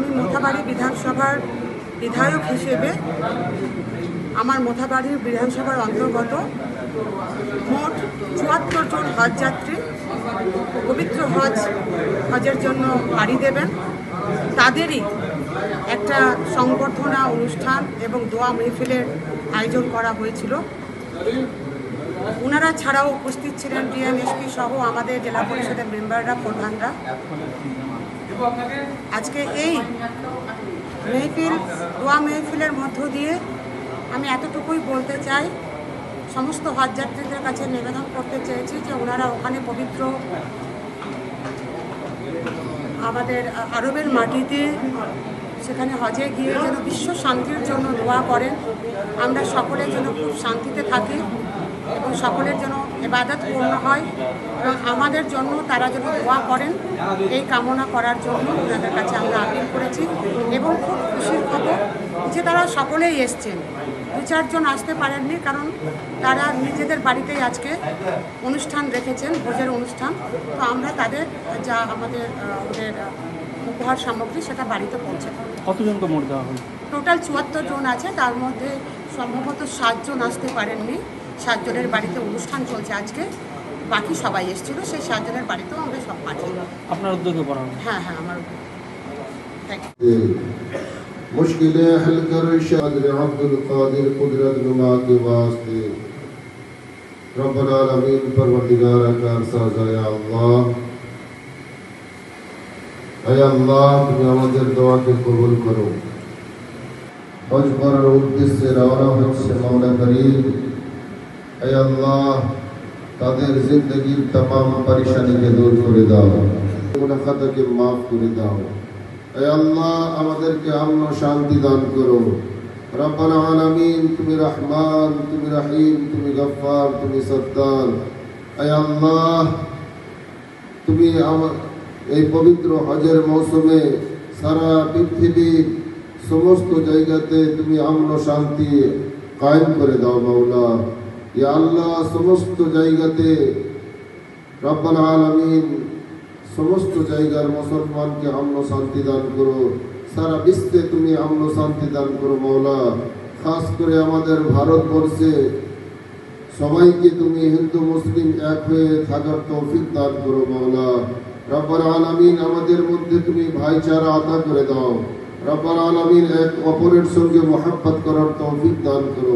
আমি মোথাবাড়ি বিধানসভার বিধায়ক হিসেবে আমার মোথাবাড়ি বিধানসভার অন্তর্গত মোট ৭৪ জন হজযাত্রী পবিত্র হজের জন্য পাড়ি দেবেন। তাদেরই একটা সংবর্ধনা অনুষ্ঠান এবং দোয়া মেহফিলের আয়োজন করা হয়েছিল। ওনারা ছাড়াও উপস্থিত ছিলেন ডিএমএসপি সহ আমাদের জেলা পরিষদের মেম্বাররা, প্রধানরা। আজকে এই মেহফিল, দোয়া মেহফিলের মধ্য দিয়ে আমি এতটুকুই বলতে চাই, সমস্ত হজযাত্রীদের কাছে নিবেদন করতে চেয়েছি যে ওনারা ওখানে পবিত্র আমাদের আরবের মাটিতে সেখানে হজে গিয়ে যেন বিশ্ব শান্তির জন্য দোয়া করেন, আমরা সকলের জন্য খুব শান্তিতে থাকি এবং সকলের জন্য ইবাদত পূর্ণ হয় এবং আমাদের জন্য তারা যেন দোয়া করেন, এই কামনা করার জন্য ওনাদের কাছে আমরা আপিল করেছি। এবং খুব খুশির খবর যে তারা সকলেই এসছেন, ২-৪ জন আসতে পারেননি, কারণ তারা নিজেদের বাড়িতেই আজকে অনুষ্ঠান রেখেছেন, ভোজের অনুষ্ঠান। তো আমরা তাদের যা আমাদের ওদের উপহার সামগ্রী সেটা বাড়িতে পৌঁছে। কতজনকে মোট দেওয়া হলো? টোটাল ৭৪ জন আছে, তার মধ্যে সম্ভবত 7 জন আসতে পারেননি। 7 জনের বাড়িতে অনুষ্ঠান চলছে আজকে, বাকি সবাই এসেছিল। সেই 7 জনের বাড়িতেও আমরা সব পাঠাই। আপনার উদ্যোগে পড়া হবে? হ্যাঁ, আমার থ্যাংক ইউ। मुश्किलें हल कर शादिर अब्दुल कादिर कुदरत नुमा के वास्ते रब्बुल आलमीन परवरदिगार कार साजा या अल्लाह তুমি আমাদের দোয়াকে কবুল করো। হজ করার উদ্দেশ্যে রওনা হচ্ছে মাওলা করিম, হে আল্লাহ তাদের জিন্দেগীর तमाम পরেশানিকে দূর করে দাও, গুনাহকে maaf করে দাও। হে আল্লাহ আমাদেরকে আমন শান্তি দান করো। রব্বুল আলামিন তুমি রহমান, তুমি রহিম, তুমি গফফার, তুমি সত্তার। হে আল্লাহ তুমি এই পবিত্র হজের মৌসুমে সারা পৃথিবীর সমস্ত জায়গাতে তুমি আমন শান্তি কায়েম করে দাও মাওলা। ইয়া আল্লাহ সমস্ত জায়গাতে রব্বুল আলামিন সমস্ত জায়গার মুসলমানকে আমন শান্তি দান করো, সারা বিশ্বে তুমি আমন শান্তি দান করো মাওলা। খাস করে আমাদের ভারতবর্ষে সবাইকে তুমি হিন্দু মুসলিম এক হয়ে থাকার তৌফিক দান করো মাওলা। রব্বুল আলামিন আমাদের মধ্যে তুমি ভাইচারা আতা করে দাও। রব্বুল আলামিন এক অপরের সঙ্গে মহব্বত করার তৌফিক দান করো।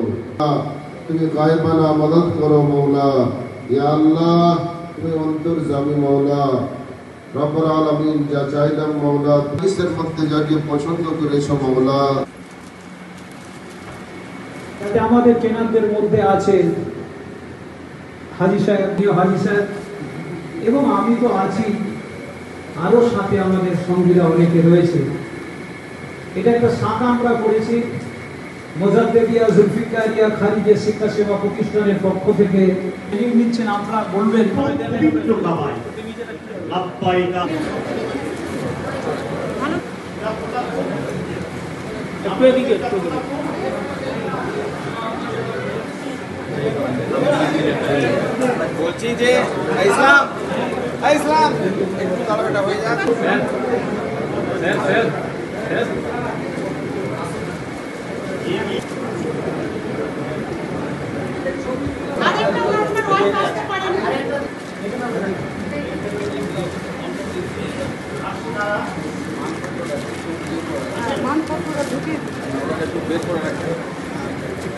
তুমি গায়বানা মদদ করো মাওলা। ইয়া আল্লাহ তুমি অন্তর্যামী মাওলা। রব্বুল আলামিন যা চাইলাম মাওলা কিসের মধ্যে যাকে পছন্দ করেছো মাওলা। তাতে আমাদের কেনারদের মধ্যে আছে হাজী সাহেব, হাজী সাহেব এবং আমি তো আছি, আরও সাথে আমাদের সঙ্গীরা অনেকে রয়েছে। এটা একটা শাখা আমরা করেছি মোজাদ্দেদিয়া জুলফিকারিয়া খারিজে শিক্ষা সেবা প্রতিষ্ঠানের পক্ষ থেকে। নিচ্ছেন আপনারা বলবেন বলছি যে ইসলাম ইসলাম একটু তাড়াতাড়ি হয়ে যাক।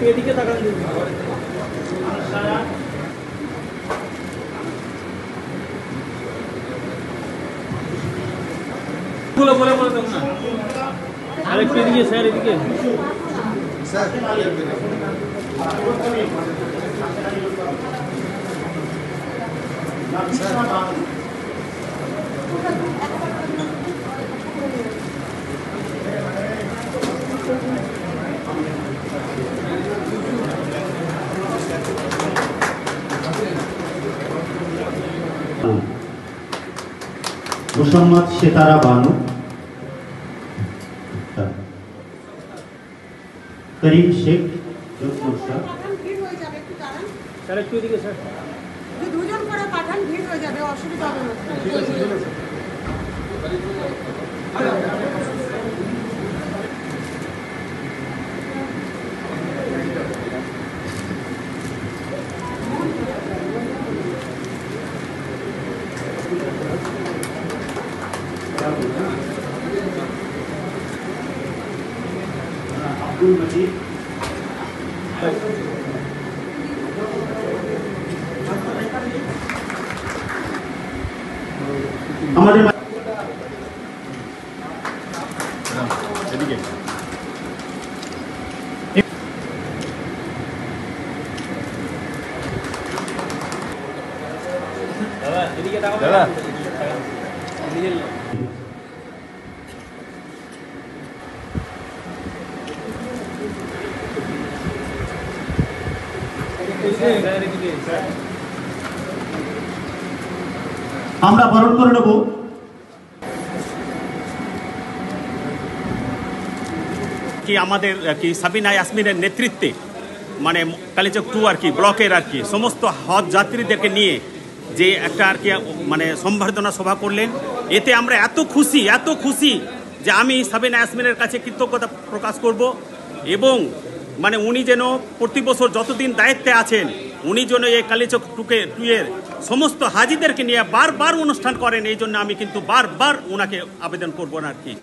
এদিকে তাকান বলে বলে বলে দেখ না, আরেকটু এদিকে স্যার, এদিকে স্যার মোসাম্মদ সেতারা বানু, করিম শেখ, স্যার একটু এদিকে স্যার, দুজন করে পাঠান, ভিড় হয়ে যাবে, অসুবিধা হবে না। আব্দুল মজিদ আমাদের এদিকে দাদা আমরা বরণ করে নেব কি আমাদের কি সাবিনা ইয়াসমিনের নেতৃত্বে মানে কালিচক 2 আর কি ব্লকের আর কি সমস্ত হজ যাত্রীদেরকে নিয়ে যে একটা আর কি মানে সম্বর্ধনা সভা করলেন, এতে আমরা এত খুশি যে আমি সাবিনা ইয়াসমিনের কাছে কৃতজ্ঞতা প্রকাশ করব এবং মানে উনি যেন প্রতি বছর যতদিন দায়িত্বে আছেন উনি যেন এই কালিচক 2 এর সমস্ত হাজিদেরকে নিয়ে বারবার অনুষ্ঠান করেন, এই জন্য আমি কিন্তু বারবার ওনাকে আবেদন করবো না আর কি।